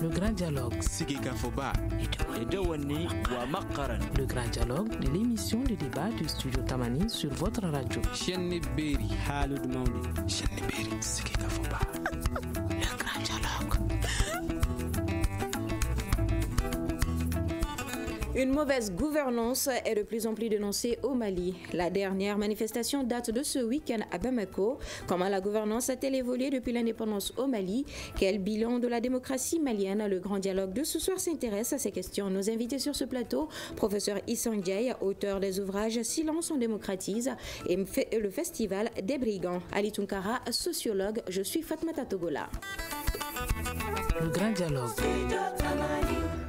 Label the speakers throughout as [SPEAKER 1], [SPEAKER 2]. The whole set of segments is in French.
[SPEAKER 1] Le grand dialogue. Le grand dialogue de l'émission de débat du studio Tamani sur votre radio. Le grand dialogue.
[SPEAKER 2] Une mauvaise gouvernance est de plus en plus dénoncée au Mali. La dernière manifestation date de ce week-end à Bamako. Comment la gouvernance a-t-elle évolué depuis l'indépendance au Mali? Quel bilan de la démocratie malienne? Le grand dialogue de ce soir s'intéresse à ces questions. Nos invités sur ce plateau, professeur Issa Ndiaye, auteur des ouvrages Silence on démocratise et le Festival des brigands. Ali Tunkara, sociologue, je suis Fatmata Togola.
[SPEAKER 1] Le grand dialogue.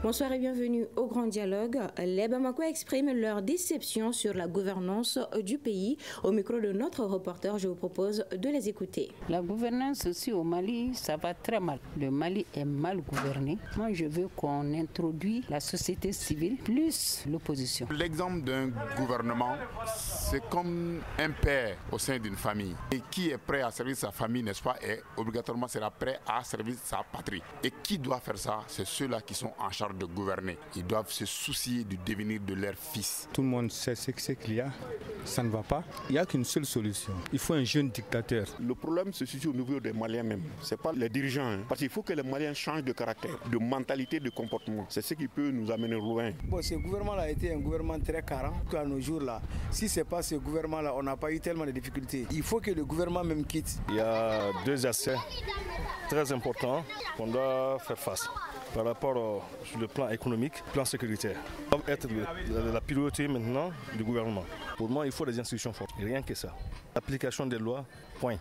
[SPEAKER 2] Bonsoir et bienvenue au Grand Dialogue. Les Bamakois expriment leur déception sur la gouvernance du pays. Au micro de notre reporter, je vous propose de les écouter.
[SPEAKER 3] La gouvernance aussi au Mali, ça va très mal. Le Mali est mal gouverné. Moi, je veux qu'on introduise la société civile plus l'opposition.
[SPEAKER 4] L'exemple d'un gouvernement, c'est comme un père au sein d'une famille. Et qui est prêt à servir sa famille, n'est-ce pas, et obligatoirement sera prêt à servir sa patrie. Et qui doit faire ça? C'est ceux-là qui sont en charge de gouverner. Ils doivent se soucier du devenir de leur fils.
[SPEAKER 5] Tout le monde sait ce qu'il y a, ça ne va pas. Il n'y a qu'une seule solution. Il faut un jeune dictateur.
[SPEAKER 6] Le problème se situe au niveau des Maliens même. Ce n'est pas les dirigeants. Parce qu'il faut que les Maliens changent de caractère, de mentalité, de comportement. C'est ce qui peut nous amener loin.
[SPEAKER 7] Bon, ce gouvernement-là a été un gouvernement très carent. À nos jours-là, si ce n'est pas ce gouvernement-là, on n'a pas eu tellement de difficultés. Il faut que le gouvernement même quitte.
[SPEAKER 8] Il y a deux aspects très importants qu'on doit faire face. Par rapport sur le plan économique, plan sécuritaire. Ça doit être la priorité maintenant du gouvernement. Pour moi, il faut des institutions fortes. Et rien que ça. L'application des lois, point.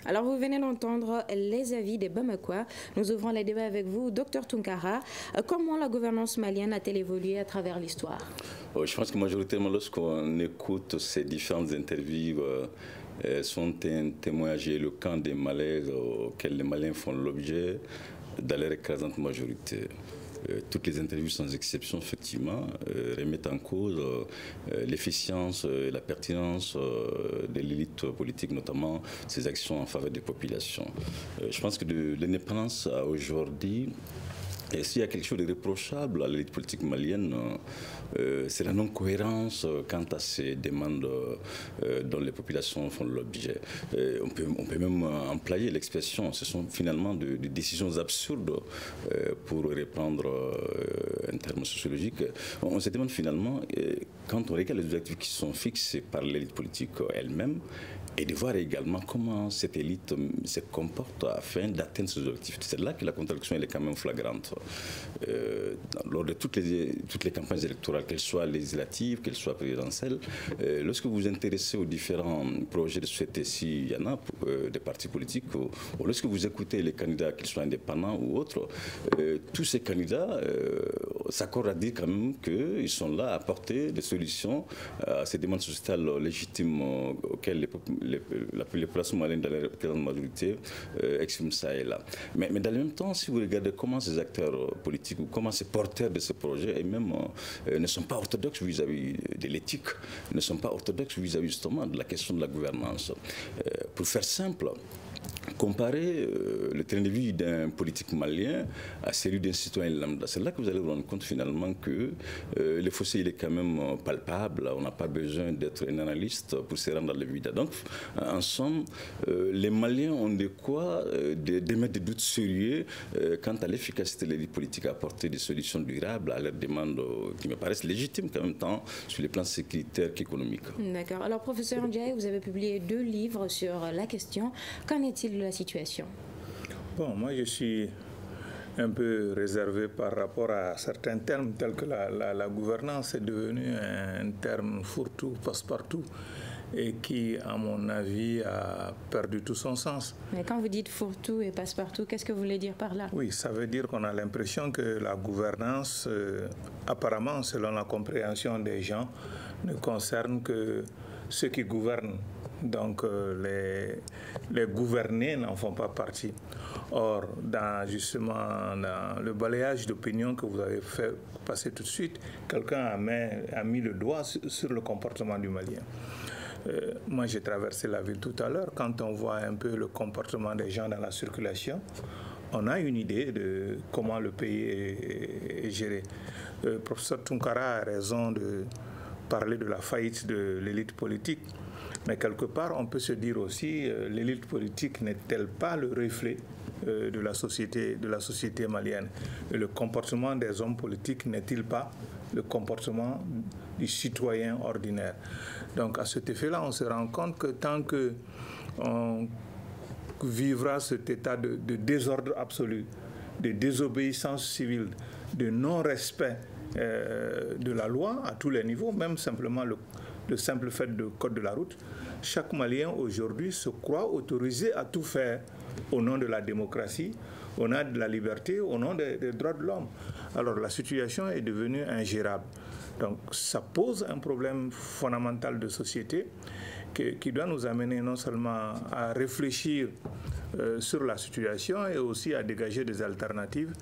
[SPEAKER 2] Alors, vous venez d'entendre les avis des Bamakois. Nous ouvrons les débats avec vous. Docteur Tunkara, comment la gouvernance malienne a-t-elle évolué à travers l'histoire?
[SPEAKER 9] Je pense que majoritairement, lorsqu'on écoute ces différentes interviews, sont un témoignage éloquent des malaises auxquels les Maliens font l'objet dans leur écrasante majorité. Toutes les interviews sans exception, effectivement, remettent en cause l'efficience et la pertinence de l'élite politique, notamment ses actions en faveur des populations. Je pense que de l'indépendance à aujourd'hui, et s'il y a quelque chose de reprochable à l'élite politique malienne, c'est la non-cohérence quant à ces demandes dont les populations font l'objet. On peut même employer l'expression, ce sont finalement des décisions absurdes pour reprendre un terme sociologique. On se demande finalement, quand on regarde les objectifs qui sont fixés par l'élite politique elle-même, et de voir également comment cette élite se comporte afin d'atteindre ses objectifs. C'est là que la contradiction elle est quand même flagrante. Lors de toutes les campagnes électorales, qu'elles soient législatives, qu'elles soient présidentielles, lorsque vous vous intéressez aux différents projets de société, s'il y en a, des partis politiques, ou lorsque vous écoutez les candidats, qu'ils soient indépendants ou autres, tous ces candidats s'accordent à dire quand même qu'ils sont là à apporter des solutions à ces demandes sociétales légitimes auxquelles les populations maliennes dans la grande majorité expriment ça et là. Mais dans le même temps, si vous regardez comment ces acteurs politiques ou comment ces porteurs de ces projets eux-mêmes ne sont pas orthodoxes vis-à-vis de l'éthique, ne sont pas orthodoxes vis-à-vis justement de la question de la gouvernance. Pour faire simple, comparer le train de vie d'un politique malien à celui d'un citoyen lambda. C'est là que vous allez vous rendre compte finalement que le fossé il est quand même palpable. On n'a pas besoin d'être un analyste pour se rendre dans le vide. Donc, en somme, les Maliens ont de quoi d'émettre des doutes sérieux quant à l'efficacité de l'élite politique à apporter des solutions durables à leurs demandes qui me paraissent légitimes quand même temps sur les plans sécuritaires qu'économiques.
[SPEAKER 2] D'accord. Alors, professeur Ndiaye, vous avez publié 2 livres sur la question. Qu'en est-il de la situation?
[SPEAKER 10] Bon, moi je suis un peu réservé par rapport à certains termes tels que la gouvernance est devenue un terme fourre-tout, passe-partout et qui, à mon avis, a perdu tout son sens.
[SPEAKER 2] Mais quand vous dites fourre-tout et passe-partout, qu'est-ce que vous voulez dire par là?
[SPEAKER 10] Oui, ça veut dire qu'on a l'impression que la gouvernance, apparemment, selon la compréhension des gens, ne concerne que ceux qui gouvernent. Donc les gouvernés n'en font pas partie. Or, dans le balayage d'opinion que vous avez fait passer tout de suite, quelqu'un a mis le doigt sur le comportement du Malien. Moi, j'ai traversé la ville tout à l'heure. Quand on voit un peu le comportement des gens dans la circulation, on a une idée de comment le pays est géré. Le professeur Tunkara a raison de parler de la faillite de l'élite politique, mais quelque part, on peut se dire aussi, l'élite politique n'est-elle pas le reflet de la société malienne? Et le comportement des hommes politiques n'est-il pas le comportement du citoyen ordinaire? Donc à cet effet-là, on se rend compte que tant qu'on vivra cet état de désordre absolu, de désobéissance civile, de non-respect de la loi à tous les niveaux, même simplement le simple fait de code de la route, chaque Malien aujourd'hui se croit autorisé à tout faire au nom de la démocratie, au nom de la liberté, au nom des droits de l'homme. Alors la situation est devenue ingérable. Donc ça pose un problème fondamental de société qui doit nous amener non seulement à réfléchir sur la situation et aussi à dégager des alternatives.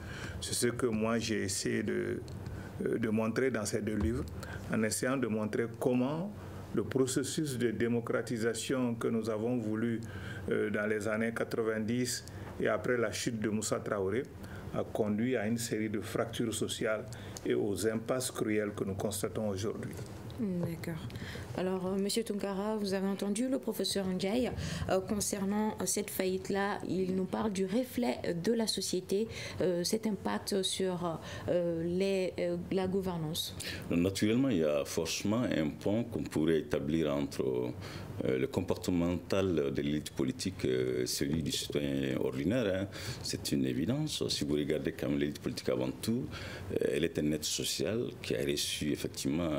[SPEAKER 10] C'est ce que moi j'ai essayé de montrer dans ces deux livres, en essayant de montrer comment le processus de démocratisation que nous avons voulu dans les années 90 et après la chute de Moussa Traoré a conduit à une série de fractures sociales et aux impasses cruelles que nous constatons aujourd'hui.
[SPEAKER 2] D'accord. Alors, M. Tunkara, vous avez entendu le professeur Ndiaye concernant cette faillite-là. Il nous parle du reflet de la société, cet impact sur la gouvernance.
[SPEAKER 9] Naturellement, il y a forcément un pont qu'on pourrait établir entre le comportemental de l'élite politique et celui du citoyen ordinaire. C'est une évidence. Si vous regardez quand même l'élite politique avant tout, elle est un être social qui a reçu effectivement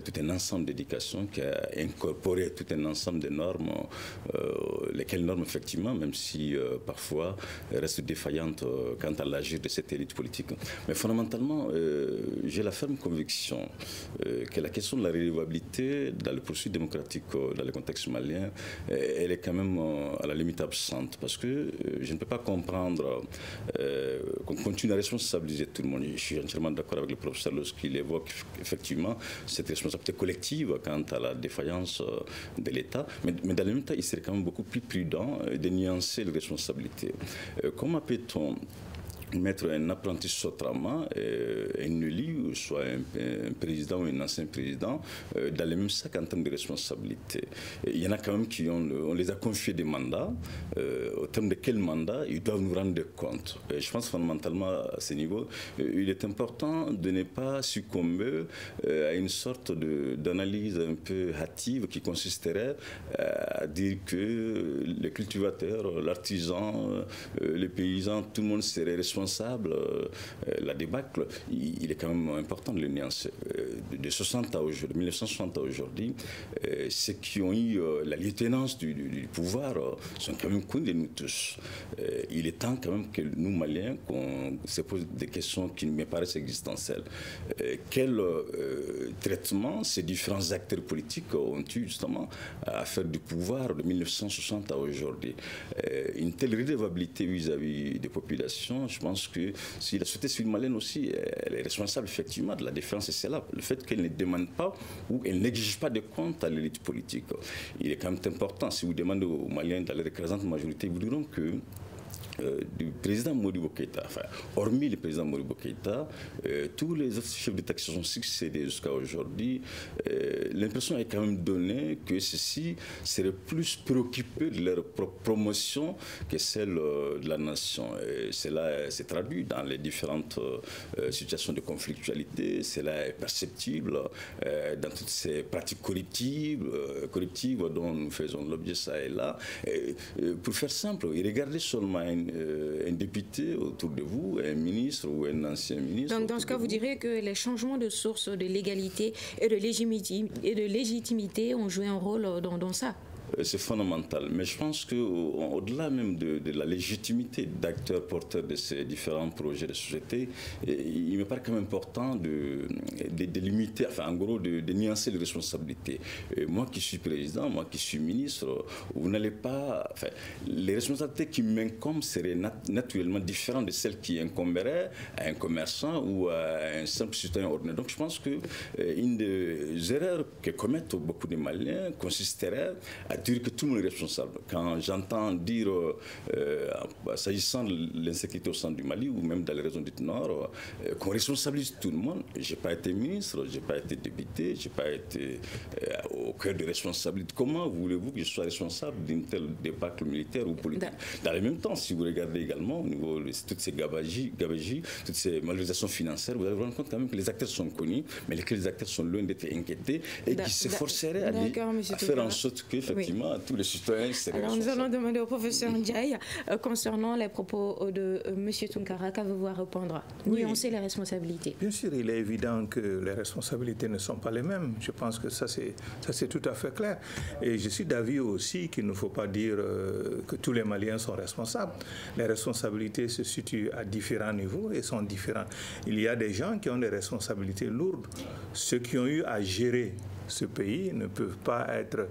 [SPEAKER 9] tout un ensemble d'éducation, qui a incorporé tout un ensemble de normes, lesquelles normes effectivement, même si parfois restent défaillantes quant à l'agir de cette élite politique. Mais fondamentalement, j'ai la ferme conviction que la question de la relevabilité dans le processus démocratique, dans le contexte malien, elle est quand même à la limite absente, parce que je ne peux pas comprendre qu'on continue à responsabiliser tout le monde. Je suis entièrement d'accord avec le professeur lorsqu'il évoque effectivement cette responsabilité collective quant à la défaillance de l'État, mais dans le même temps, il serait quand même beaucoup plus prudent de nuancer les responsabilités. Comment peut-on mettre un apprenti Sotrama, un élu, soit un président ou un ancien président, dans le même sac en termes de responsabilité? Il y en a quand même qui on les a confiés des mandats. Au terme de quel mandat ils doivent nous rendre compte. Je pense fondamentalement à ce niveau, il est important de ne pas succomber à une sorte d'analyse un peu hâtive qui consisterait à dire que les cultivateurs, l'artisan, les paysans, tout le monde serait responsable. La débâcle, il est quand même important de le nuancer. De 60 à aujourd'hui, 1960 à aujourd'hui, ceux qui ont eu la lieutenance du pouvoir sont quand même connus de nous tous. Il est temps quand même que nous, Maliens, qu'on se pose des questions qui me paraissent existentielles. Quel traitement ces différents acteurs politiques ont eu justement à faire du pouvoir de 1960 à aujourd'hui? Une telle redevabilité vis-à-vis des populations, je pense que si la société civile malienne aussi, elle est responsable effectivement de la défiance, et c'est là le fait qu'elle ne demande pas ou elle n'exige pas de compte à l'élite politique. Il est quand même important, si vous demandez aux Maliens dans leur écrasante majorité, ils vous diront que du président Modibo Keïta, enfin, hormis le président Modibo Keïta, tous les autres chefs d'État qui se sont succédés jusqu'à aujourd'hui, l'impression est quand même donnée que ceux-ci seraient plus préoccupés de leur propre promotion que celle de la nation. Cela s'est traduit dans les différentes situations de conflictualité, cela est perceptible dans toutes ces pratiques collectives dont nous faisons l'objet ça et là. Pour faire simple, regardez seulement un député autour de vous, un ministre ou un ancien ministre.
[SPEAKER 2] Donc dans ce cas, vous direz que les changements de source de légalité et de légitimité ont joué un rôle dans ça?
[SPEAKER 9] C'est fondamental. Mais je pense qu'au-delà même de la légitimité d'acteurs porteurs de ces différents projets de société, il me paraît quand même important de limiter, enfin en gros, de nuancer les responsabilités. Moi qui suis président, moi qui suis ministre, vous n'allez pas... Enfin, les responsabilités qui m'incombent seraient naturellement différentes de celles qui incomberaient à un commerçant ou à un simple citoyen ordinaire. Donc je pense qu'une des erreurs que commettent beaucoup de Maliens consisterait à dire que tout le monde est responsable. Quand j'entends dire, s'agissant de l'insécurité au centre du Mali ou même dans les régions du Nord, qu'on responsabilise tout le monde, je n'ai pas été ministre, je n'ai pas été député, je n'ai pas été au cœur de responsabilité. Comment voulez-vous que je sois responsable d'une telle débâcle militaire ou politique? Dans le même temps, si vous regardez également au niveau de toutes ces gabegies, toutes ces malversations financières, vous allez vous rendre compte quand même que les acteurs sont connus, mais que les acteurs sont loin d'être inquiétés et qui s'efforceraient à faire en sorte qu'effectivement tous les citoyens seraient responsables.
[SPEAKER 2] Alors nous allons demander au professeur Ndiaye concernant les propos de M. Tunkara, qu'avez-vous à répondre? Nuancer les responsabilités.
[SPEAKER 10] Bien sûr, il est évident que les responsabilités ne sont pas les mêmes. Je pense que ça c'est tout à fait clair. Et je suis d'avis aussi qu'il ne faut pas dire que tous les Maliens sont responsables. Les responsabilités se situent à différents niveaux et sont différentes. Il y a des gens qui ont des responsabilités lourdes. Ceux qui ont eu à gérer ce pays ne peuvent pas être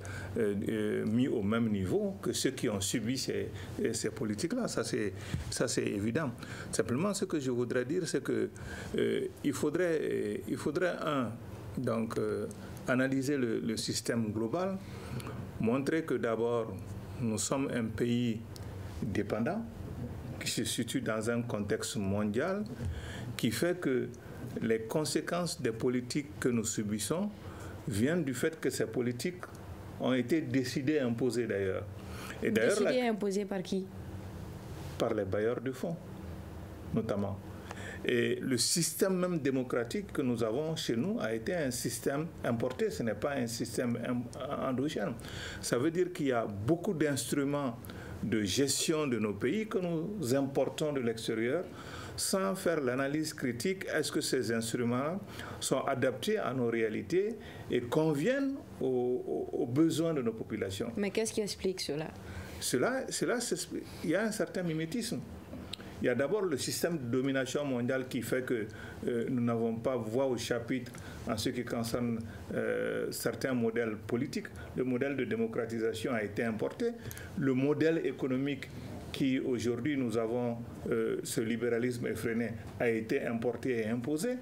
[SPEAKER 10] mis au même niveau que ceux qui ont subi ces politiques-là. Ça, c'est évident. Simplement, ce que je voudrais dire, c'est que il faudrait analyser le système global, montrer que d'abord, nous sommes un pays dépendant, qui se situe dans un contexte mondial, qui fait que les conséquences des politiques que nous subissons viennent du fait que ces politiques ont été décidées et imposées d'ailleurs. Et d'ailleurs,
[SPEAKER 2] décidées et imposées par qui?
[SPEAKER 10] Par les bailleurs de fonds, notamment. Et le système même démocratique que nous avons chez nous a été un système importé, ce n'est pas un système endogène. Ça veut dire qu'il y a beaucoup d'instruments de gestion de nos pays que nous importons de l'extérieur sans faire l'analyse critique. Est-ce que ces instruments sont adaptés à nos réalités et conviennent aux besoins de nos populations?
[SPEAKER 2] Mais qu'est-ce qui explique cela? Il y a un certain mimétisme. Il y a d'abord le système de domination mondiale qui fait que nous n'avons pas voix au chapitre en ce qui concerne certains modèles politiques. Le modèle de démocratisation a été importé. Le modèle économique qui aujourd'hui nous avons, ce libéralisme effréné, a été importé et imposé.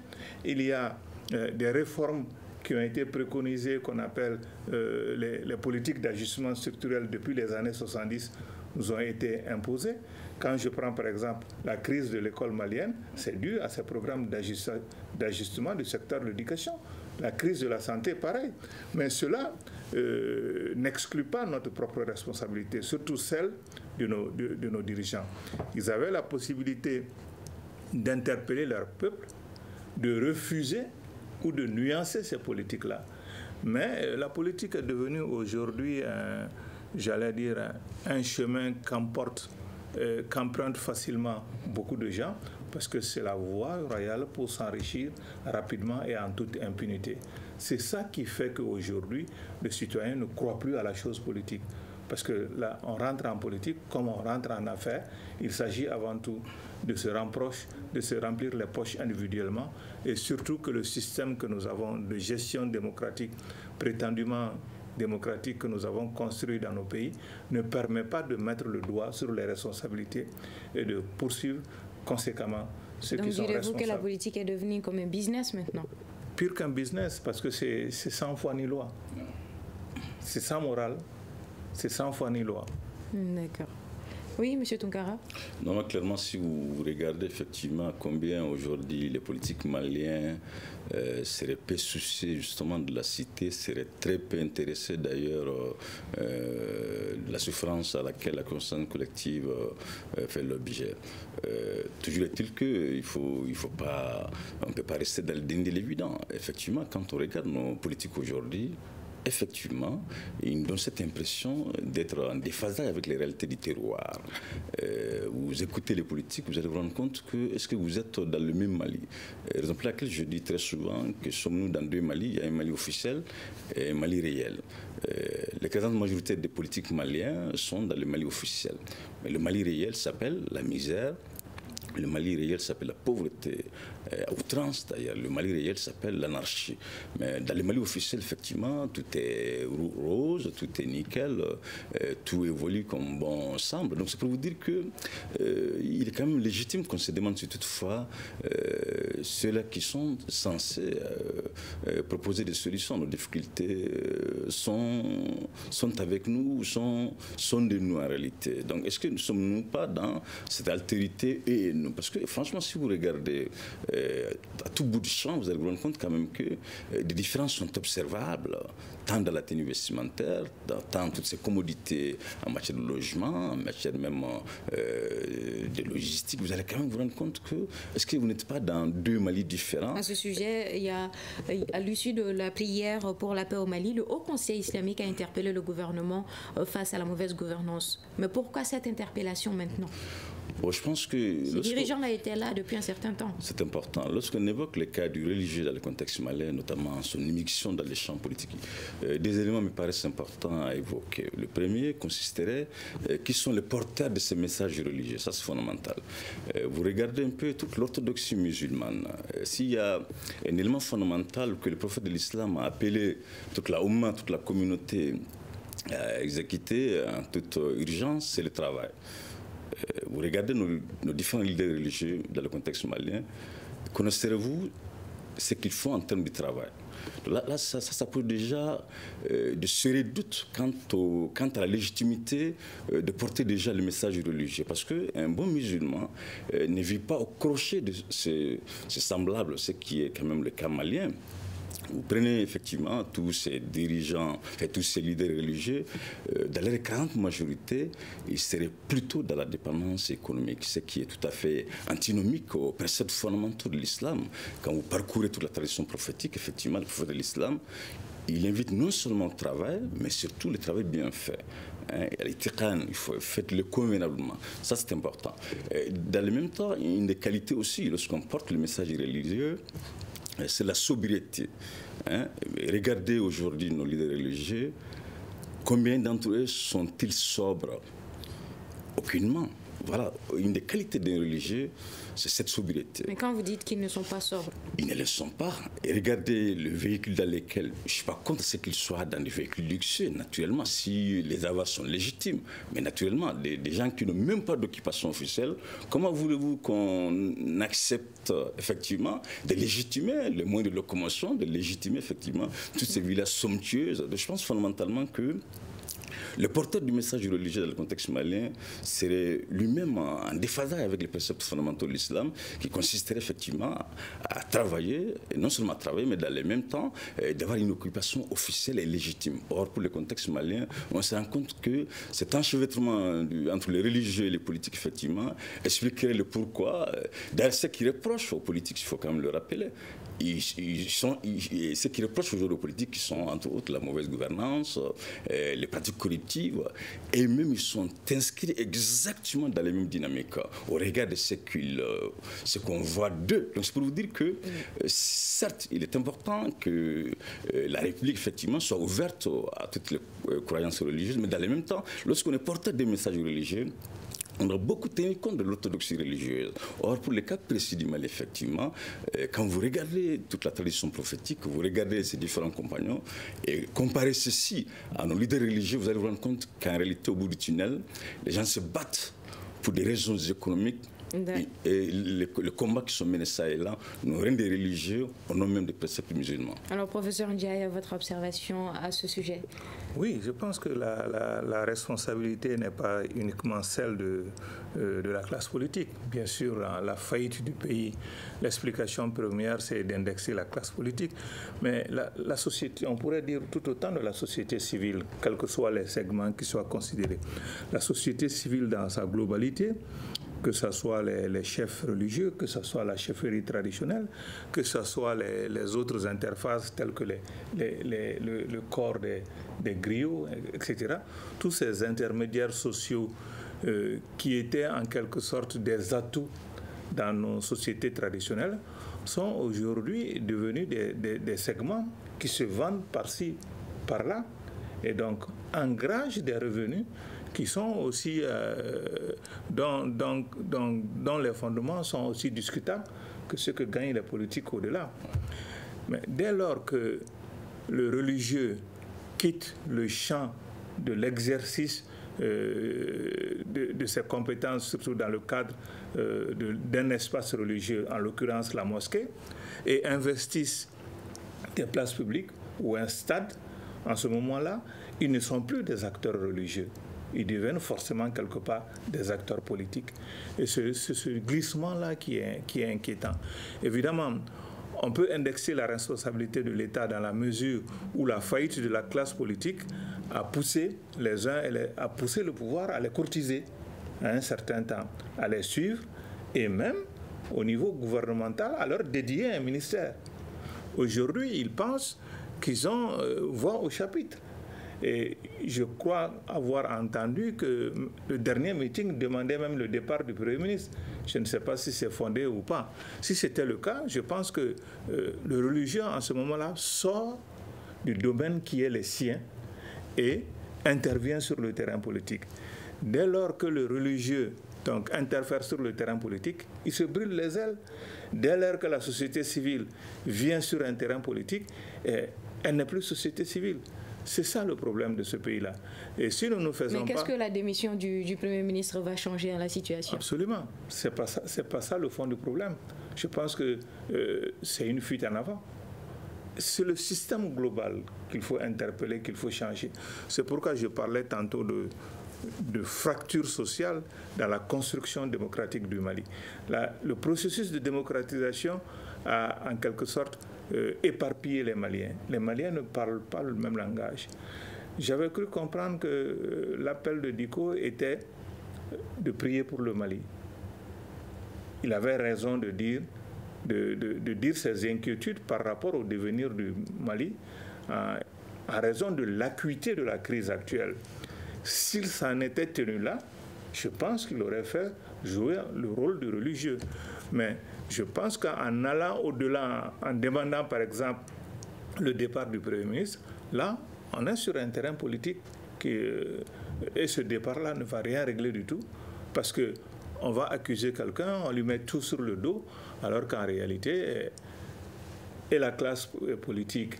[SPEAKER 2] Il y a des réformes qui ont été préconisées, qu'on appelle les politiques d'ajustement structurel depuis les années 70, nous ont été imposées. Quand je prends par exemple la crise de l'école malienne, c'est dû à ces programmes d'ajustement du secteur de l'éducation. La crise de la santé, pareil. Mais cela n'exclut pas notre propre responsabilité, surtout celle de nos dirigeants. Ils avaient la possibilité d'interpeller leur peuple, de refuser ou de nuancer ces politiques-là. Mais la politique est devenue aujourd'hui, j'allais dire, un chemin qu'empruntent facilement beaucoup de gens, parce que c'est la voie royale pour s'enrichir rapidement et en toute impunité. C'est ça qui fait qu'aujourd'hui, le citoyen ne croit plus à la chose politique. Parce que là, on rentre en politique comme on rentre en affaires. Il s'agit avant tout de se remplir les poches individuellement, et surtout que le système que nous avons de gestion démocratique, prétendument démocratique que nous avons construit dans nos pays, ne permet pas de mettre le doigt sur les responsabilités et de poursuivre conséquemment ceux qui sont responsables. Donc direz-vous que la politique est devenue comme un business maintenant? Pire qu'un business, parce que c'est sans foi ni loi. C'est sans morale, c'est sans foi ni loi. D'accord. Oui, M. Tunkara.
[SPEAKER 9] Non, clairement, si vous regardez effectivement combien aujourd'hui les politiques maliens seraient peu souciés justement de la cité, seraient très peu intéressés d'ailleurs de la souffrance à laquelle la conscience collective fait l'objet. Toujours est-il qu'on ne peut pas rester dans le déni de l'évident. Effectivement, quand on regarde nos politiques aujourd'hui, effectivement, il nous donne cette impression d'être en déphasage avec les réalités du terroir. Vous écoutez les politiques, vous allez vous rendre compte que est-ce que vous êtes dans le même Mali? Raison pour laquelle je dis très souvent que sommes-nous dans deux Mali. Il y a un Mali officiel et un Mali réel. L'écrasante majorité des politiques maliens sont dans le Mali officiel. Mais le Mali réel s'appelle la misère, Le Mali réel s'appelle la pauvreté, à outrance d'ailleurs. Le Mali réel s'appelle l'anarchie. Mais dans le Mali officiel, effectivement, tout est rose, tout est nickel, tout évolue comme bon semble. Donc c'est pour vous dire qu'il est quand même légitime qu'on se demande si toutefois ceux-là qui sont censés proposer des solutions à nos difficultés sont avec nous ou sont de nous en réalité. Donc est-ce que nous ne sommes pas dans cette altérité et nous? Parce que franchement, si vous regardez à tout bout du champ, vous allez vous rendre compte quand même que des différences sont observables, tant dans la tenue vestimentaire, dans toutes ces commodités en matière de logement, en matière même de logistique. Vous allez quand même vous rendre compte que, est-ce que vous n'êtes pas dans deux Mali différents?
[SPEAKER 2] À ce sujet, il y a, à l'issue de la prière pour la paix au Mali, le Haut Conseil islamique a interpellé le gouvernement face à la mauvaise gouvernance. Mais pourquoi cette interpellation maintenant?
[SPEAKER 9] Bon, je pense que
[SPEAKER 2] le dirigeant a été là depuis un certain temps.
[SPEAKER 9] C'est important. Lorsqu'on évoque le cas du religieux dans le contexte malien, notamment son immixtion dans les champs politiques, des éléments me paraissent importants à évoquer. Le premier consisterait qui sont les porteurs de ces messages religieux. Ça, c'est fondamental. Vous regardez un peu toute l'orthodoxie musulmane. S'il y a un élément fondamental que le prophète de l'islam a appelé toute la Oumma, toute la communauté à exécuter en toute urgence, c'est le travail. Vous regardez nos différents leaders religieux dans le contexte malien, connaissez-vous ce qu'ils font en termes de travail? Là ça pose déjà de sérieux doutes quant à la légitimité de porter déjà le message religieux. Parce qu'un bon musulman ne vit pas au crochet de ses semblables, ce qui est quand même le cas malien. Vous prenez effectivement tous ces dirigeants, tous ces leaders religieux, dans leur écrasante majorité, ils seraient plutôt dans la dépendance économique, ce qui est tout à fait antinomique aux préceptes fondamentaux de l'islam. Quand vous parcourez toute la tradition prophétique, effectivement, le prophète de l'islam, il invite non seulement au travail, mais surtout le travail bien fait. Il faut faites-le convenablement. Ça, c'est important. Dans le même temps, une des qualités aussi, lorsqu'on porte le message religieux, c'est la sobriété. Regardez aujourd'hui nos leaders religieux, combien d'entre eux sont-ils sobres? Aucunement. Voilà, une des qualités d'un religieux, c'est cette sobriété.
[SPEAKER 2] Mais quand vous dites qu'ils ne sont pas sobres? Ils
[SPEAKER 9] ne le sont pas. Et regardez le véhicule dans lequel, je ne suis pas contre ce qu'ils soient dans des véhicules luxueux, naturellement, si les avoirs sont légitimes. Mais naturellement, des gens qui n'ont même pas d'occupation officielle, comment voulez-vous qu'on accepte effectivement de légitimer les moyens de locomotion, de légitimer effectivement toutes ces villas somptueuses? Je pense fondamentalement que le porteur du message religieux dans le contexte malien serait lui-même en déphasage avec les préceptes fondamentaux de l'islam, qui consisterait effectivement à travailler, et non seulement à travailler, mais dans le même temps d'avoir une occupation officielle et légitime. Or, pour le contexte malien, on se rend compte que cet enchevêtrement entre les religieux et les politiques, effectivement, expliquerait le pourquoi. D'ailleurs, ce qui reproche aux politiques, il faut quand même le rappeler, ce qui reproche aujourd'hui aux politiques, qui sont entre autres la mauvaise gouvernance, les pratiques corruptives, et même ils sont inscrits exactement dans les mêmes dynamiques au regard de ce qu'on voit d'eux. Donc c'est pour vous dire que certes, il est important que la République effectivement soit ouverte à toutes les croyances religieuses, mais dans le même temps, lorsqu'on est porteur des messages religieux, on a beaucoup tenu compte de l'orthodoxie religieuse. Or, pour le cas précis du Mali, effectivement, quand vous regardez toute la tradition prophétique, vous regardez ces différents compagnons, et comparez ceci à nos leaders religieux, vous allez vous rendre compte qu'en réalité, au bout du tunnel, les gens se battent pour des raisons économiques. Et le combat qui sont menés ça et là nous rend des religieux au nom même des préceptes musulmans.
[SPEAKER 2] Alors, professeur Ndiaye, votre observation à ce sujet?
[SPEAKER 10] Oui, je pense que la responsabilité n'est pas uniquement celle de la classe politique. Bien sûr, la faillite du pays, l'explication première, c'est d'indexer la classe politique. Mais la société, on pourrait dire tout autant de la société civile, quels que soient les segments qui soient considérés. La société civile dans sa globalité, que ce soit les chefs religieux, que ce soit la chefferie traditionnelle, que ce soit les autres interfaces telles que le corps des griots, etc. Tous ces intermédiaires sociaux qui étaient en quelque sorte des atouts dans nos sociétés traditionnelles sont aujourd'hui devenus des segments qui se vendent par-ci, par-là, et donc engagent des revenus qui sont aussi, dont les fondements sont aussi discutables que ce que gagnent les politiques au-delà. Mais dès lors que le religieux quitte le champ de l'exercice de ses compétences, surtout dans le cadre d'un espace religieux, en l'occurrence la mosquée, et investissent des places publiques ou un stade, en ce moment-là, ils ne sont plus des acteurs religieux. Ils deviennent forcément quelque part des acteurs politiques. Et c'est ce glissement-là qui est inquiétant. Évidemment, on peut indexer la responsabilité de l'État dans la mesure où la faillite de la classe politique a poussé les uns a poussé le pouvoir à les courtiser à un certain temps, à les suivre et même au niveau gouvernemental à leur dédier un ministère. Aujourd'hui, ils pensent qu'ils ont voix au chapitre. Et je crois avoir entendu que le dernier meeting demandait même le départ du Premier ministre. Je ne sais pas si c'est fondé ou pas. Si c'était le cas, je pense que le religieux, en ce moment-là, sort du domaine qui est le sien et intervient sur le terrain politique. Dès lors que le religieux donc, interfère sur le terrain politique, il se brûle les ailes. Dès lors que la société civile vient sur un terrain politique, elle n'est plus société civile. C'est ça le problème de ce pays-là. Et si nous ne faisons pas...
[SPEAKER 2] Mais qu'est-ce que la démission du Premier ministre va changer à la situation?
[SPEAKER 10] Absolument. C'est pas ça le fond du problème. Je pense que c'est une fuite en avant. C'est le système global qu'il faut interpeller, qu'il faut changer. C'est pourquoi je parlais tantôt de fracture sociale dans la construction démocratique du Mali. Le processus de démocratisation a en quelque sorte éparpillé les Maliens. Les Maliens ne parlent pas le même langage. J'avais cru comprendre que l'appel de Diko était de prier pour le Mali. Il avait raison de dire ses inquiétudes par rapport au devenir du Mali à raison de l'acuité de la crise actuelle. S'il s'en était tenu là, je pense qu'il aurait fait jouer le rôle du religieux. Mais je pense qu'en allant au-delà, en demandant par exemple le départ du Premier ministre, là, on est sur un terrain politique et ce départ-là ne va rien régler du tout parce qu'on va accuser quelqu'un, on lui met tout sur le dos, alors qu'en réalité, et la classe politique,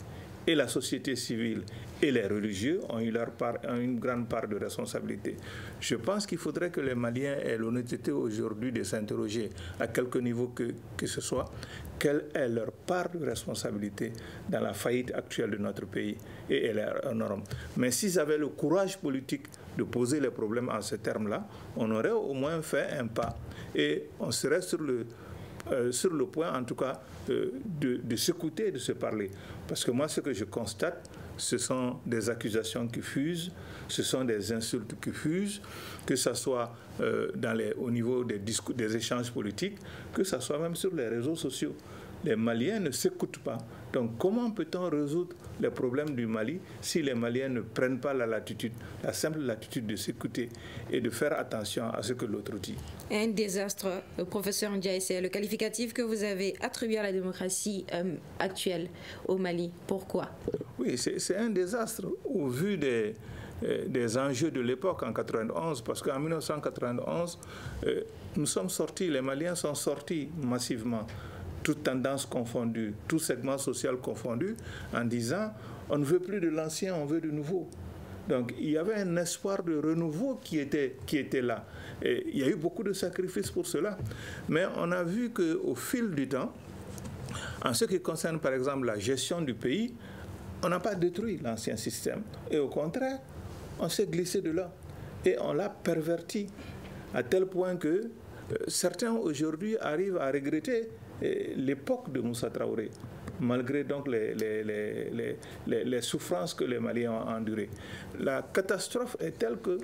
[SPEAKER 10] et la société civile et les religieux ont eu une grande part de responsabilité. Je pense qu'il faudrait que les Maliens aient l'honnêteté aujourd'hui de s'interroger à quelque niveau que ce soit, quelle est leur part de responsabilité dans la faillite actuelle de notre pays. Et elle est énorme. Mais s'ils avaient le courage politique de poser les problèmes en ces termes-là, on aurait au moins fait un pas. Et on serait sur le point, en tout cas, de s'écouter et de se parler. Parce que moi, ce que je constate, ce sont des accusations qui fusent, ce sont des insultes qui fusent, que ce soit au niveau des échanges politiques, que ce soit même sur les réseaux sociaux. Les Maliens ne s'écoutent pas. Donc comment peut-on résoudre les problèmes du Mali si les Maliens ne prennent pas la simple latitude de s'écouter et de faire attention à ce que l'autre dit?
[SPEAKER 2] Un désastre, professeur Ndiaye, c'est le qualificatif que vous avez attribué à la démocratie actuelle au Mali. Pourquoi?
[SPEAKER 10] Oui, c'est un désastre au vu des enjeux de l'époque en 91, parce qu'en 1991, nous sommes sortis, les Maliens sont sortis massivement, toutes tendances confondues, tout segment social confondu, en disant on ne veut plus de l'ancien, on veut du nouveau. Donc il y avait un espoir de renouveau qui était là. Et il y a eu beaucoup de sacrifices pour cela. Mais on a vu qu'au fil du temps, en ce qui concerne par exemple la gestion du pays, on n'a pas détruit l'ancien système. Et au contraire, on s'est glissé de là. Et on l'a perverti à tel point que certains aujourd'hui arrivent à regretter l'époque de Moussa Traoré, malgré donc les souffrances que les Maliens ont endurées. La catastrophe est telle que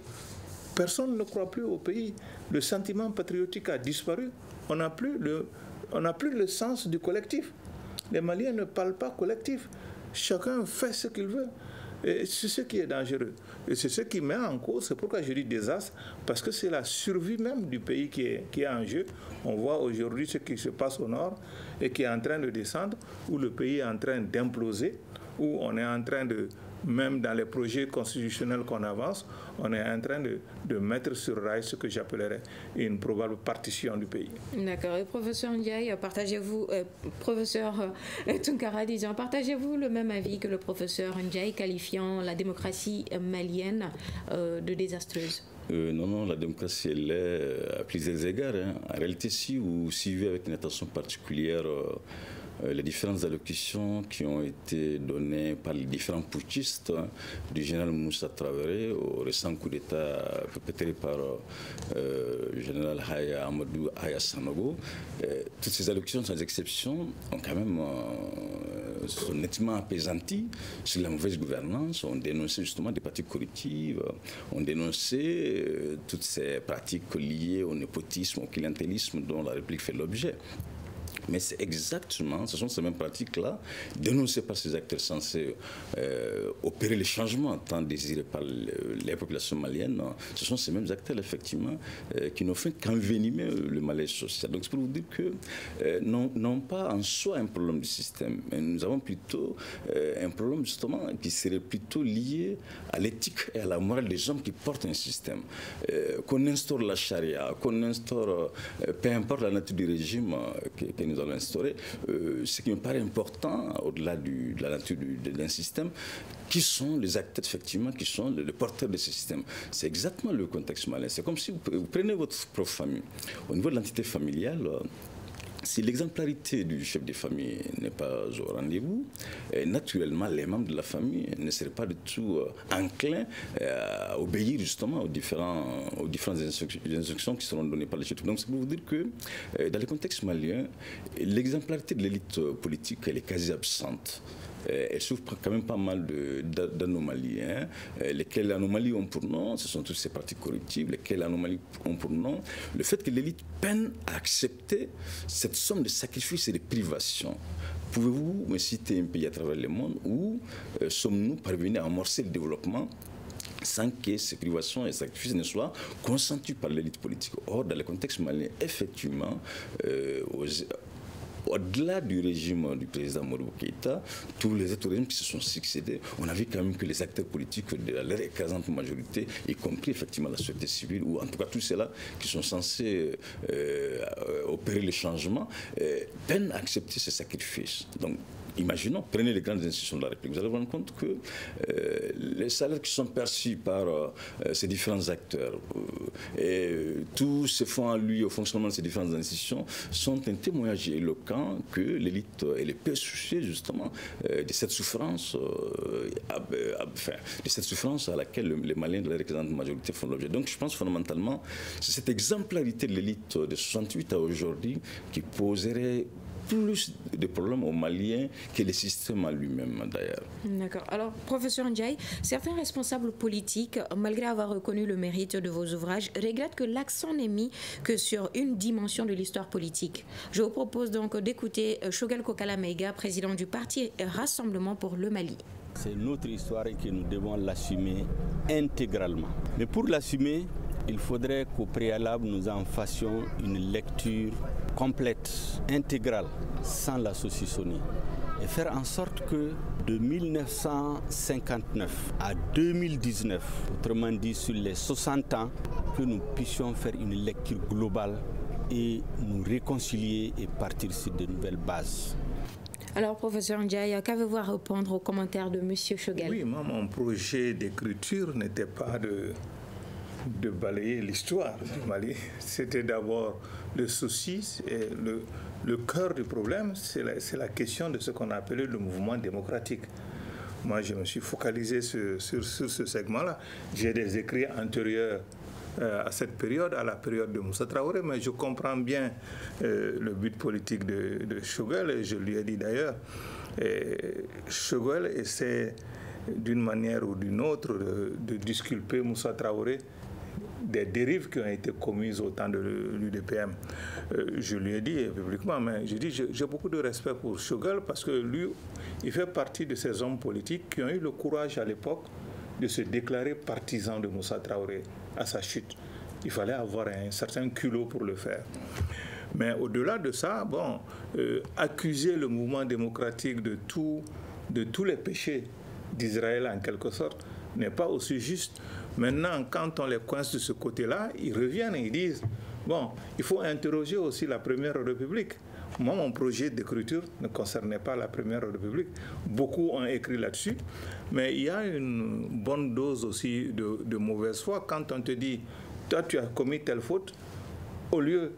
[SPEAKER 10] personne ne croit plus au pays. Le sentiment patriotique a disparu. On n'a plus le sens du collectif. Les Maliens ne parlent pas collectif. Chacun fait ce qu'il veut. Et c'est ce qui est dangereux. Et c'est ce qui met en cause, c'est pourquoi je dis désastre, parce que c'est la survie même du pays qui est en jeu. On voit aujourd'hui ce qui se passe au nord et qui est en train de descendre, où le pays est en train d'imploser, où on est en train de même dans les projets constitutionnels qu'on avance, on est en train de mettre sur rail ce que j'appellerais une probable partition du pays.
[SPEAKER 2] D'accord. Et professeur Ndiaye, partagez-vous, professeur Tunkara, disons, partagez-vous le même avis que le professeur Ndiaye, qualifiant la démocratie malienne de désastreuse?
[SPEAKER 9] Non, la démocratie, elle est à plusieurs égards. En réalité, si vous suivez avec une attention particulière les différentes allocutions qui ont été données par les différents putschistes, du général Moussa Traoré au récent coup d'État perpétré par le général Haya Amadou Haya Sanogo, toutes ces allocutions, sans exception, ont quand même sont nettement apaisanties sur la mauvaise gouvernance, ont dénoncé justement des pratiques corruptives, ont dénoncé toutes ces pratiques liées au népotisme, au clientélisme dont la République fait l'objet. Mais c'est exactement, ce sont ces mêmes pratiques-là, dénoncées par ces acteurs censés opérer les changements tant désirés par les populations maliennes. Ce sont ces mêmes acteurs, effectivement, qui n'ont fait qu'envenimer le malaise social. Donc c'est pour vous dire que non pas en soi un problème du système, mais nous avons plutôt un problème justement qui serait plutôt lié à l'éthique et à la morale des hommes qui portent un système. Qu'on instaure la charia, qu'on instaure, peu importe la nature du régime que nous allons instaurer, ce qui me paraît important, au-delà de la nature d'un système, qui sont les acteurs, effectivement, qui sont les porteurs de ce système. C'est exactement le contexte malien. C'est comme si vous prenez votre propre famille. Au niveau de l'entité familiale, si l'exemplarité du chef de famille n'est pas au rendez-vous, naturellement, les membres de la famille ne seraient pas du tout enclins à obéir justement aux différentes instructions qui seront données par les chefs. Donc, c'est pour vous dire que dans le contexte malien, l'exemplarité de l'élite politique, elle est quasi absente. Elle souffre quand même pas mal d'anomalies. Lesquelles anomalies ont pour nom, ce sont toutes ces pratiques corruptives. Lesquelles anomalies ont pour nom le fait que l'élite peine à accepter cette somme de sacrifices et de privations. Pouvez-vous me citer un pays à travers le monde où sommes-nous parvenus à amorcer le développement sans que ces privations et sacrifices ne soient consentis par l'élite politique? Or, dans le contexte malien, effectivement, au-delà du régime du président Modibo Keïta, tous les autres régimes qui se sont succédés, on a vu quand même que les acteurs politiques de leur écrasante majorité, y compris effectivement la société civile, ou en tout cas tous ceux-là qui sont censés opérer les changements, peinent à accepter ces sacrifices. Donc, imaginons, prenez les grandes institutions de la République, vous allez vous rendre compte que les salaires qui sont perçus par ces différents acteurs et tous se font à lui au fonctionnement de ces différentes institutions sont un témoignage éloquent que l'élite elle est peu souciée justement de cette souffrance, de cette souffrance à laquelle les Maliens de la représentante majorité font l'objet. Donc je pense fondamentalement c'est cette exemplarité de l'élite de 68 à aujourd'hui qui poserait plus de problèmes aux Maliens que le système en lui-même, d'ailleurs.
[SPEAKER 2] D'accord. Alors, professeur Ndiaye, certains responsables politiques, malgré avoir reconnu le mérite de vos ouvrages, regrettent que l'accent n'est mis que sur une dimension de l'histoire politique. Je vous propose donc d'écouter Choguel Kokala Maïga, président du parti Rassemblement pour le Mali.
[SPEAKER 11] C'est notre histoire et que nous devons l'assumer intégralement. Mais pour l'assumer, il faudrait qu'au préalable, nous en fassions une lecture complète, intégrale, sans la saucissonner. Et faire en sorte que de 1959 à 2019, autrement dit sur les 60 ans, que nous puissions faire une lecture globale et nous réconcilier et partir sur de nouvelles bases.
[SPEAKER 2] Alors, professeur Ndiaye, qu'avez-vous à répondre aux commentaires de M. Choguel?
[SPEAKER 10] Oui, moi, mon projet d'écriture n'était pas de balayer l'histoire du Mali. C'était d'abord le souci et le cœur du problème, c'est la question de ce qu'on a appelé le mouvement démocratique. Moi, je me suis focalisé sur ce segment-là. J'ai des écrits antérieurs à cette période, à la période de Moussa Traoré, mais je comprends bien le but politique de Choguel, et je lui ai dit d'ailleurs, Choguel essaie d'une manière ou d'une autre de disculper Moussa Traoré des dérives qui ont été commises au temps de l'UDPM. Je lui ai dit publiquement, mais j'ai beaucoup de respect pour Choguel parce que lui, il fait partie de ces hommes politiques qui ont eu le courage à l'époque de se déclarer partisan de Moussa Traoré à sa chute. Il fallait avoir un certain culot pour le faire. Mais au-delà de ça, accuser le mouvement démocratique de tous les péchés d'Israël en quelque sorte n'est pas aussi juste. Maintenant, quand on les coince de ce côté-là, ils reviennent et ils disent, bon, il faut interroger aussi la Première République. Moi, mon projet d'écriture ne concernait pas la Première République. Beaucoup ont écrit là-dessus, mais il y a une bonne dose aussi de mauvaise foi quand on te dit, toi, tu as commis telle faute. Au lieu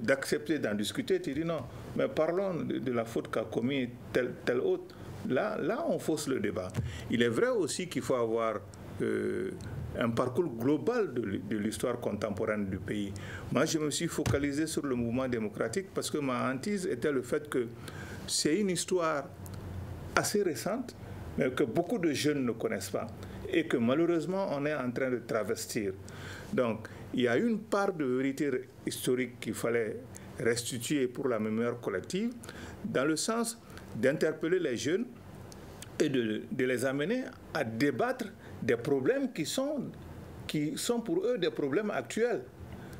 [SPEAKER 10] d'accepter d'en discuter, tu dis non, mais parlons de la faute qu'a commis tel autre. Là, on fausse le débat. Il est vrai aussi qu'il faut avoir un parcours global de l'histoire contemporaine du pays. Moi, je me suis focalisé sur le mouvement démocratique parce que ma hantise était le fait que c'est une histoire assez récente, mais que beaucoup de jeunes ne connaissent pas et que malheureusement, on est en train de travestir. Donc, il y a une part de vérité historique qu'il fallait restituer pour la mémoire collective, dans le sens d'interpeller les jeunes et de les amener à débattre des problèmes qui sont pour eux des problèmes actuels.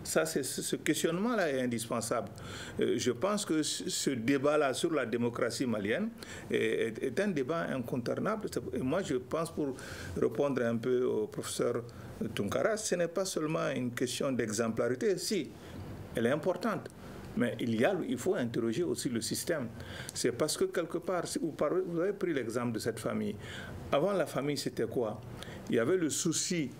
[SPEAKER 10] Ça, ce questionnement-là est indispensable. Je pense que ce débat-là sur la démocratie malienne est un débat incontournable. Et moi, je pense, pour répondre un peu au professeur Tunkara, ce n'est pas seulement une question d'exemplarité. Si, elle est importante. Mais il faut interroger aussi le système. C'est parce que quelque part, vous avez pris l'exemple de cette famille. Avant la famille, c'était quoi? Il y avait le souci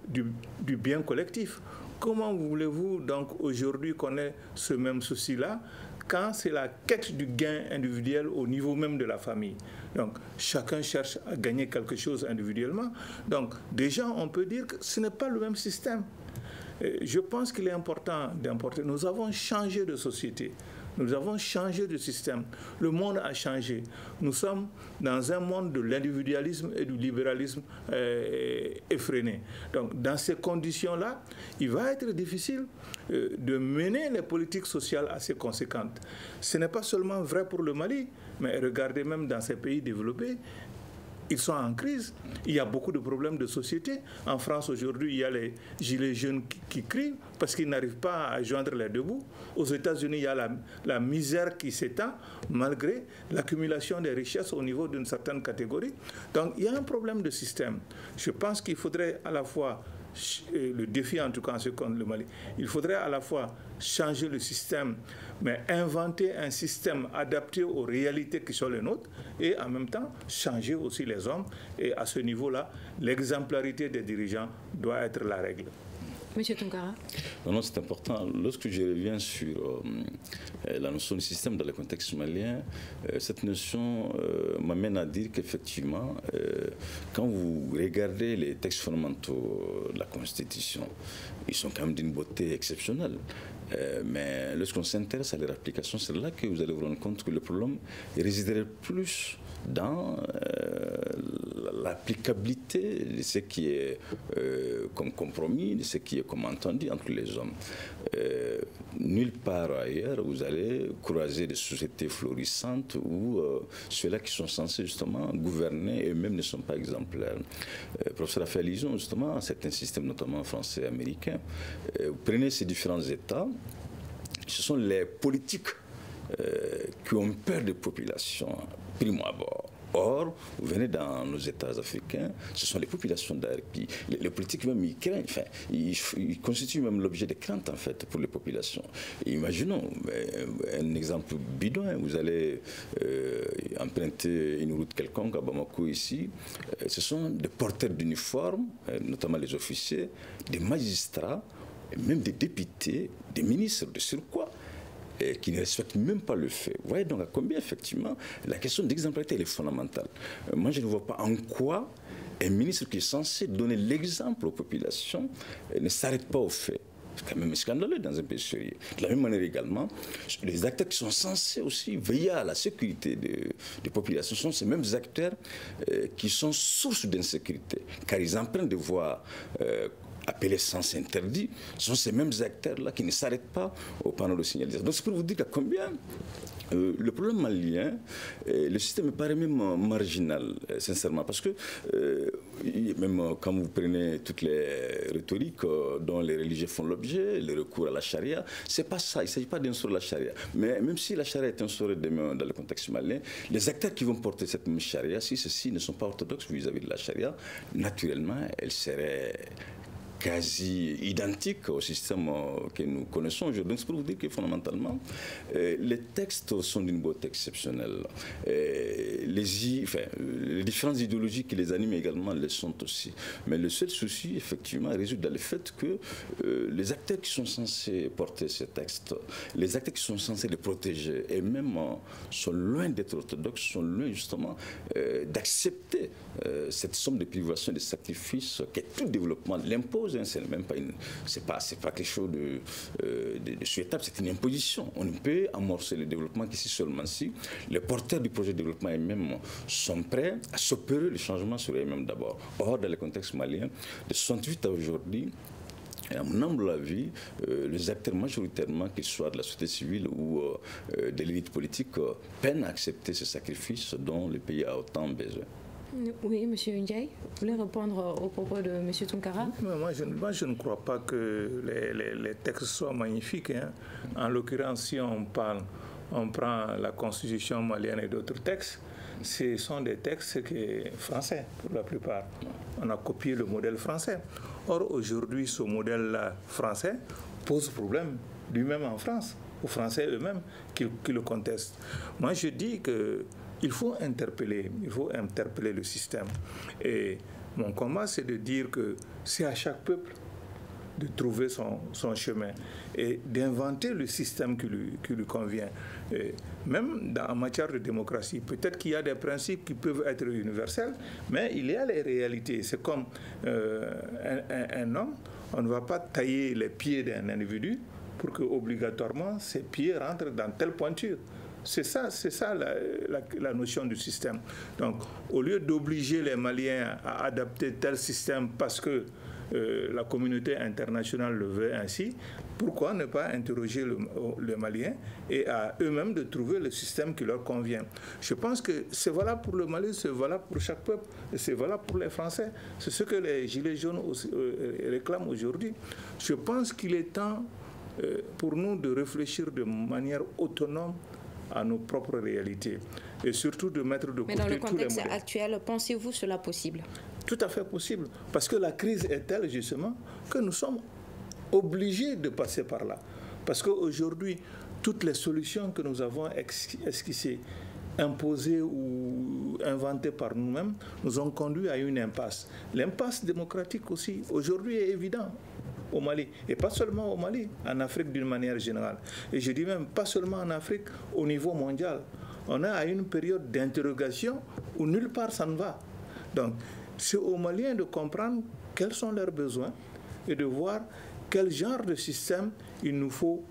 [SPEAKER 10] du bien collectif. Comment voulez-vous donc aujourd'hui qu'on ait ce même souci-là quand c'est la quête du gain individuel au niveau même de la famille? Donc chacun cherche à gagner quelque chose individuellement. Donc déjà, on peut dire que ce n'est pas le même système. Je pense qu'il est important d'importer. Nous avons changé de société. Nous avons changé de système. Le monde a changé. Nous sommes dans un monde de l'individualisme et du libéralisme effréné. Donc, dans ces conditions-là, il va être difficile de mener les politiques sociales assez conséquentes. Ce n'est pas seulement vrai pour le Mali, mais regardez même dans ces pays développés, ils sont en crise. Il y a beaucoup de problèmes de société. En France, aujourd'hui, il y a les gilets jaunes qui crient parce qu'ils n'arrivent pas à joindre les deux bouts. Aux États-Unis, il y a la misère qui s'étend malgré l'accumulation des richesses au niveau d'une certaine catégorie. Donc, il y a un problème de système. Je pense qu'il faudrait à la fois, le défi en tout cas en ce qui concerne le Mali, il faudrait à la fois changer le système, mais inventer un système adapté aux réalités qui sont les nôtres et en même temps changer aussi les hommes. Et à ce niveau-là, l'exemplarité des dirigeants doit être la règle.
[SPEAKER 2] Monsieur Tunkara.
[SPEAKER 9] Non, c'est important. Lorsque je reviens sur la notion du système dans le contexte malien, cette notion m'amène à dire qu'effectivement, quand vous regardez les textes fondamentaux de la Constitution, ils sont quand même d'une beauté exceptionnelle. Mais lorsqu'on s'intéresse à leur application, c'est là que vous allez vous rendre compte que le problème résiderait plus dans l'applicabilité de ce qui est comme compromis, de ce qui est comme entendu entre les hommes. Nulle part ailleurs, vous allez croiser des sociétés florissantes où ceux-là qui sont censés justement gouverner eux-mêmes ne sont pas exemplaires. Le professeur a fait allusion justement à certains systèmes, notamment français et américains. Vous prenez ces différents États, ce sont les politiques qui ont peur des populations, primo abord. Or, vous venez dans nos États africains, ce sont les populations d'ailleurs qui, les politiques même, ils craignent, enfin, ils constituent même l'objet de crainte en fait pour les populations. Et imaginons un exemple bidon, vous allez emprunter une route quelconque à Bamako ici, ce sont des porteurs d'uniformes, notamment les officiers, des magistrats, même des députés, des ministres de surcroît, qui ne respectent même pas le fait. Vous voyez donc à combien, effectivement, la question d'exemplarité est fondamentale. Moi, je ne vois pas en quoi un ministre qui est censé donner l'exemple aux populations ne s'arrête pas au fait. C'est quand même scandaleux dans un pays sérieux. De la même manière également, les acteurs qui sont censés aussi veiller à la sécurité des populations sont ces mêmes acteurs qui sont source d'insécurité, car ils empruntent des voies appelés sens interdit, sont ces mêmes acteurs-là qui ne s'arrêtent pas au panneau de signalisation. Donc c'est pour vous dire qu'à combien le problème malien, le système me paraît même marginal, sincèrement, parce que même quand vous prenez toutes les rhétoriques dont les religieux font l'objet, le recours à la charia, c'est pas ça, il ne s'agit pas d'instaurer la charia. Mais même si la charia est instaurée demain dans le contexte malien, les acteurs qui vont porter cette même charia, si ceux-ci ne sont pas orthodoxes vis-à-vis de la charia, naturellement, elle serait quasi identique au système que nous connaissons aujourd'hui. Donc c'est pour vous dire que fondamentalement, les textes sont d'une beauté exceptionnelle. Les différentes idéologies qui les animent également le sont aussi. Mais le seul souci, effectivement, réside dans le fait que les acteurs qui sont censés porter ces textes, les acteurs qui sont censés les protéger, et même sont loin d'être orthodoxes, sont loin justement d'accepter cette somme de privations et de sacrifices que tout développement l'impose. C'est même pas c'est pas quelque chose de souhaitable, c'est une imposition. On ne peut amorcer le développement qu'ici seulement si les porteurs du projet de développement eux-mêmes sont prêts à s'opérer le changement sur eux-mêmes d'abord. Or, dans le contexte malien, de 68 à aujourd'hui, à mon humble avis, les acteurs majoritairement, qu'ils soient de la société civile ou de l'élite politique, peinent à accepter ces sacrifices dont le pays a autant besoin.
[SPEAKER 2] Oui, M. Ndiaye, vous voulez répondre aux propos de M. Tounkara?
[SPEAKER 10] Moi, je ne crois pas que les textes soient magnifiques. Hein. En l'occurrence, si on prend la Constitution malienne et d'autres textes, ce sont des textes français pour la plupart. On a copié le modèle français. Or, aujourd'hui, ce modèle français pose problème lui-même en France, aux Français eux-mêmes qui le contestent. Moi, je dis que il faut interpeller le système. Et mon combat, c'est de dire que c'est à chaque peuple de trouver son chemin et d'inventer le système qui lui convient. Et même en matière de démocratie, peut-être qu'il y a des principes qui peuvent être universels, mais il y a les réalités. C'est comme un homme, on ne va pas tailler les pieds d'un individu pour que obligatoirement ses pieds rentrent dans telle pointure. C'est ça la notion du système. Donc, au lieu d'obliger les Maliens à adapter tel système parce que la communauté internationale le veut ainsi, pourquoi ne pas interroger les Maliens et à eux-mêmes de trouver le système qui leur convient? Je pense que c'est valable pour le Mali, c'est valable pour chaque peuple, et c'est valable pour les Français. C'est ce que les Gilets jaunes réclament aujourd'hui. Je pense qu'il est temps pour nous de réfléchir de manière autonome à nos propres réalités et surtout de mettre de côté tous les modèles.
[SPEAKER 2] Mais dans le contexte actuel, pensez-vous cela possible?
[SPEAKER 10] Tout à fait possible, parce que la crise est telle justement que nous sommes obligés de passer par là. Parce qu'aujourd'hui, toutes les solutions que nous avons esquissées, imposées ou inventées par nous-mêmes, nous ont conduit à une impasse. L'impasse démocratique aussi, aujourd'hui, est évidente au Mali, et pas seulement au Mali, en Afrique d'une manière générale. Et je dis même pas seulement en Afrique, au niveau mondial. On est à une période d'interrogation où nulle part ça ne va. Donc, c'est aux Maliens de comprendre quels sont leurs besoins et de voir quel genre de système il nous faut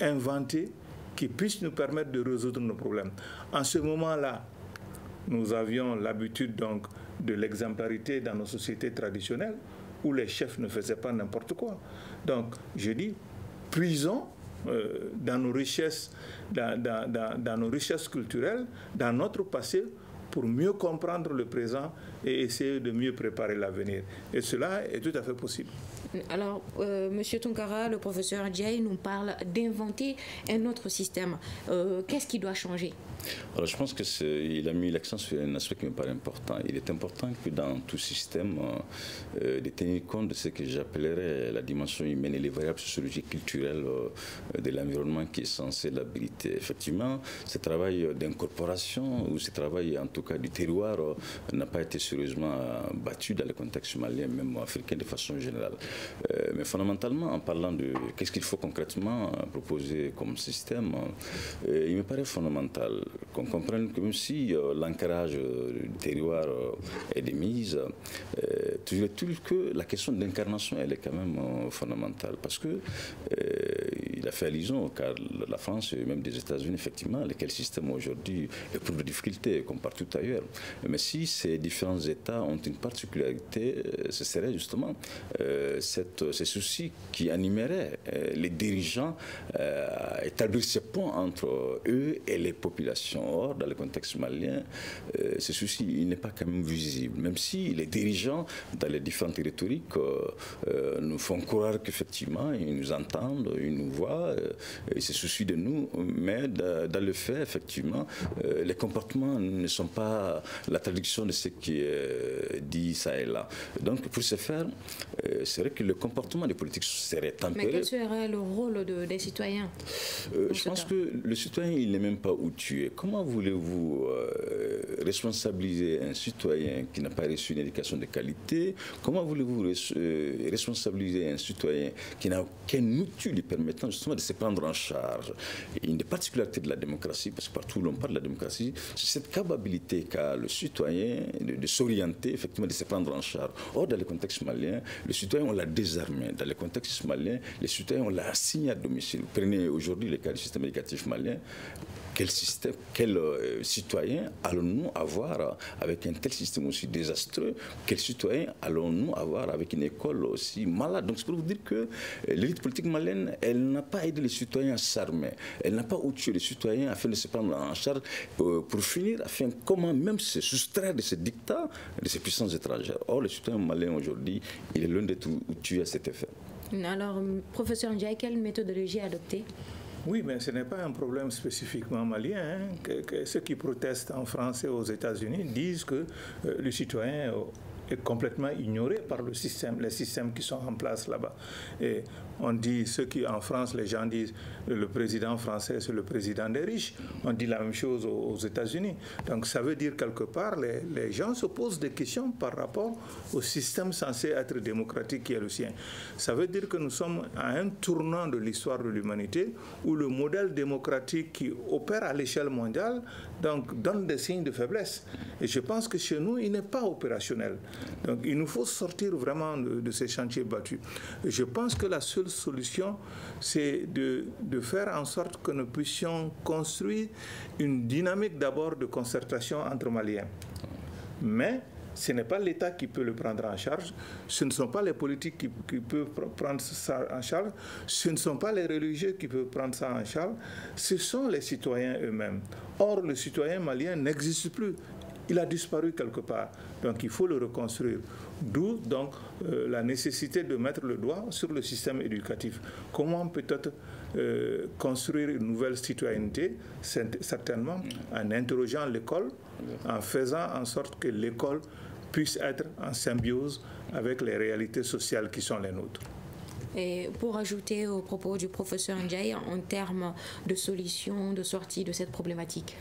[SPEAKER 10] inventer qui puisse nous permettre de résoudre nos problèmes. En ce moment-là, nous avions l'habitude donc de l'exemplarité dans nos sociétés traditionnelles, où les chefs ne faisaient pas n'importe quoi. Donc, je dis, puisons dans nos richesses, dans nos richesses culturelles, dans notre passé, pour mieux comprendre le présent et essayer de mieux préparer l'avenir. Et cela est tout à fait possible.
[SPEAKER 2] Alors, M. Tounkara, le professeur Ndiaye nous parle d'inventer un autre système. Qu'est-ce qui doit changer?
[SPEAKER 9] Alors, je pense qu'il a mis l'accent sur un aspect qui me paraît important. Il est important que dans tout système, de tenir compte de ce que j'appellerais la dimension humaine et les variables sociologiques culturelles de l'environnement qui est censé l'habiliter. Effectivement, ce travail d'incorporation ou ce travail en tout cas du terroir n'a pas été sérieusement battu dans le contexte malien, même africain de façon générale. Mais fondamentalement, en parlant de qu'est-ce qu'il faut concrètement proposer comme système, il me paraît fondamental qu'on comprenne que même si l'ancrage du terroir est de mise, toujours est-il que la question d'incarnation, elle est quand même fondamentale. Parce que il a fait allusion au cas de la France et même des États-Unis, effectivement, lesquels systèmes aujourd'hui éprouvent des difficultés, comme partout ailleurs. Mais si ces différents États ont une particularité, ce serait justement ces soucis qui animeraient les dirigeants à établir ces ponts entre eux et les populations. Or, dans le contexte malien, ce souci il n'est pas quand même visible, même si les dirigeants, dans les différentes rhétoriques, nous font croire qu'effectivement, ils nous entendent, ils nous voient, ils se soucient de nous, mais dans le fait, effectivement, les comportements ne sont pas la traduction de ce qui est dit ça et là. Donc, pour ce faire, c'est vrai que le comportement des politiques serait tempéré.
[SPEAKER 2] Mais quel serait le rôle des citoyens?
[SPEAKER 9] Je pense que le citoyen, il n'est même pas outillé. Comment voulez-vous responsabiliser un citoyen qui n'a pas reçu une éducation de qualité? Comment voulez-vous responsabiliser un citoyen qui n'a aucun outil lui permettant justement de se prendre en charge? Une des particularités de la démocratie, parce que partout où l'on parle de la démocratie, c'est cette capacité qu'a le citoyen de s'orienter, effectivement, de se prendre en charge. Or, dans le contexte malien, le citoyen, on l'a désarmé. Dans le contexte malien, les citoyens, on l'a assigné à domicile. Prenez aujourd'hui le cas du système éducatif malien. Quel citoyen allons-nous avoir avec un tel système aussi désastreux? Quel citoyen allons-nous avoir avec une école aussi malade? Donc c'est pour vous dire que l'élite politique malienne, elle n'a pas aidé les citoyens à s'armer. Elle n'a pas outillé les citoyens afin de se prendre en charge pour finir, afin comment même se soustraire de ces dictats, de ces puissances étrangères. Or, le citoyen malien aujourd'hui, il est loin d'être outillé à cet effet.
[SPEAKER 2] Alors, professeur Ndiaye, quelle méthodologie adopter?
[SPEAKER 10] Oui, mais ce n'est pas un problème spécifiquement malien. Que ceux qui protestent en France et aux États-Unis disent que le citoyen est complètement ignoré par les systèmes qui sont en place là-bas. Et on dit, en France, les gens disent le président français, c'est le président des riches. On dit la même chose aux États-Unis. Donc ça veut dire quelque part, les gens se posent des questions par rapport au système censé être démocratique qui est le sien. Ça veut dire que nous sommes à un tournant de l'histoire de l'humanité où le modèle démocratique qui opère à l'échelle mondiale donc, donne des signes de faiblesse. Et je pense que chez nous, il n'est pas opérationnel. Donc il nous faut sortir vraiment de ces chantiers battus. Et je pense que la seule solution, c'est de faire en sorte que nous puissions construire une dynamique d'abord de concertation entre Maliens. Mais ce n'est pas l'État qui peut le prendre en charge, ce ne sont pas les politiques qui peuvent prendre ça en charge, ce ne sont pas les religieux qui peuvent prendre ça en charge, ce sont les citoyens eux-mêmes. Or, le citoyen malien n'existe plus. Il a disparu quelque part. Donc il faut le reconstruire. D'où donc la nécessité de mettre le doigt sur le système éducatif. Comment peut-être construire une nouvelle citoyenneté? Certainement en interrogeant l'école, en faisant en sorte que l'école puisse être en symbiose avec les réalités sociales qui sont les nôtres.
[SPEAKER 2] Et pour ajouter au propos du professeur Ndiaye en termes de solutions, de sortie de cette problématique?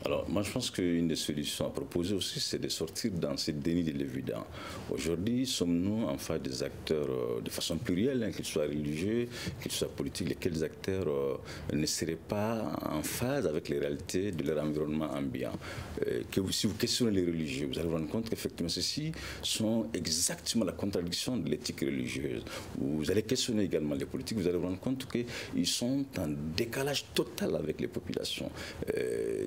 [SPEAKER 9] Alors, moi, je pense qu'une des solutions à proposer aussi, c'est de sortir dans ces dénis de l'évident. Aujourd'hui, sommes-nous en face des acteurs de façon plurielle, qu'ils soient religieux, qu'ils soient politiques, lesquels acteurs ne seraient pas en phase avec les réalités de leur environnement ambiant. Si vous questionnez les religieux, vous allez vous rendre compte qu'effectivement, ceux-ci sont exactement la contradiction de l'éthique religieuse. Vous allez questionner également les politiques, vous allez vous rendre compte qu'ils sont en décalage total avec les populations.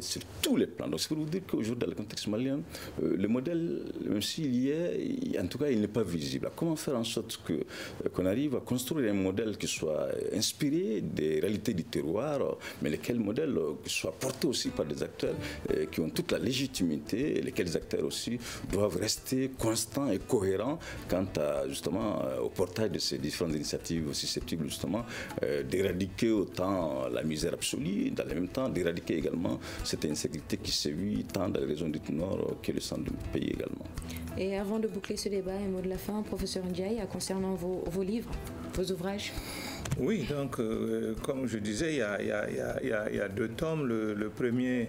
[SPEAKER 9] Sur tous les plans. Donc c'est pour vous dire qu'aujourd'hui, dans le contexte malien, le modèle, même s'il y est, en tout cas, il n'est pas visible. Comment faire en sorte qu'on arrive à construire un modèle qui soit inspiré des réalités du terroir, mais lesquels modèles soient portés aussi par des acteurs qui ont toute la légitimité, et lesquels acteurs aussi doivent rester constants et cohérents quant à, justement, au portage de ces différentes initiatives susceptibles justement d'éradiquer autant la misère absolue, dans le même temps d'éradiquer également cette insécurité qui sévit tant dans les régions du Nord que le centre du pays également.
[SPEAKER 2] Et avant de boucler ce débat, un mot de la fin, professeur Ndiaye, concernant vos livres, vos ouvrages.
[SPEAKER 10] Oui, donc comme je disais, il y a deux tomes. Le premier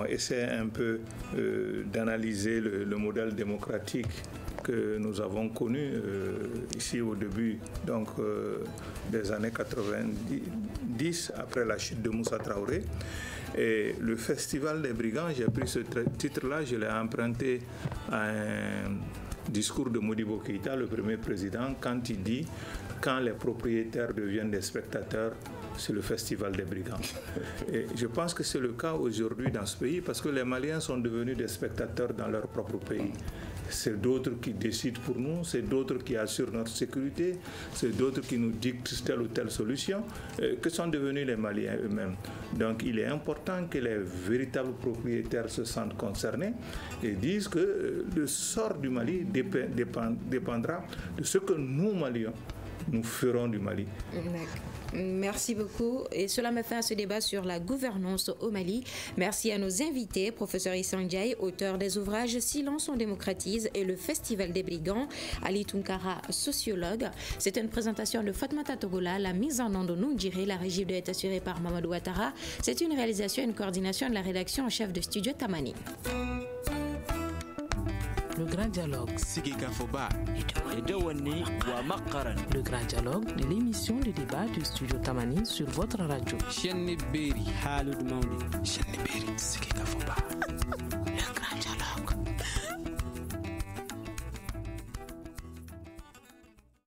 [SPEAKER 10] essaie un peu d'analyser le modèle démocratique que nous avons connu ici au début des années 90, après la chute de Moussa Traoré. Et le Festival des Brigands, j'ai pris ce titre-là, je l'ai emprunté à un discours de Modibo Keïta, le premier président, quand il dit « Quand les propriétaires deviennent des spectateurs, c'est le festival des brigands. Et je pense que c'est le cas aujourd'hui dans ce pays parce que les Maliens sont devenus des spectateurs dans leur propre pays. C'est d'autres qui décident pour nous, c'est d'autres qui assurent notre sécurité, c'est d'autres qui nous dictent telle ou telle solution, que sont devenus les Maliens eux-mêmes. Donc il est important que les véritables propriétaires se sentent concernés et disent que le sort du Mali dépendra de ce que nous, Maliens, nous ferons du Mali.
[SPEAKER 2] Merci beaucoup. Et cela me fait à ce débat sur la gouvernance au Mali. Merci à nos invités, professeur Issa Ndiaye, auteur des ouvrages Silence on démocratise et le Festival des brigands, Ali Tunkara, sociologue. C'était une présentation de Fatmata Togola, la mise en onde Noundjiré, la régie doit être assurée par Mamadou Ouattara. C'est une réalisation et une coordination de la rédaction en chef de studio Tamani.
[SPEAKER 1] Le grand dialogue. Le grand dialogue de l'émission de débat du studio Tamani sur votre radio.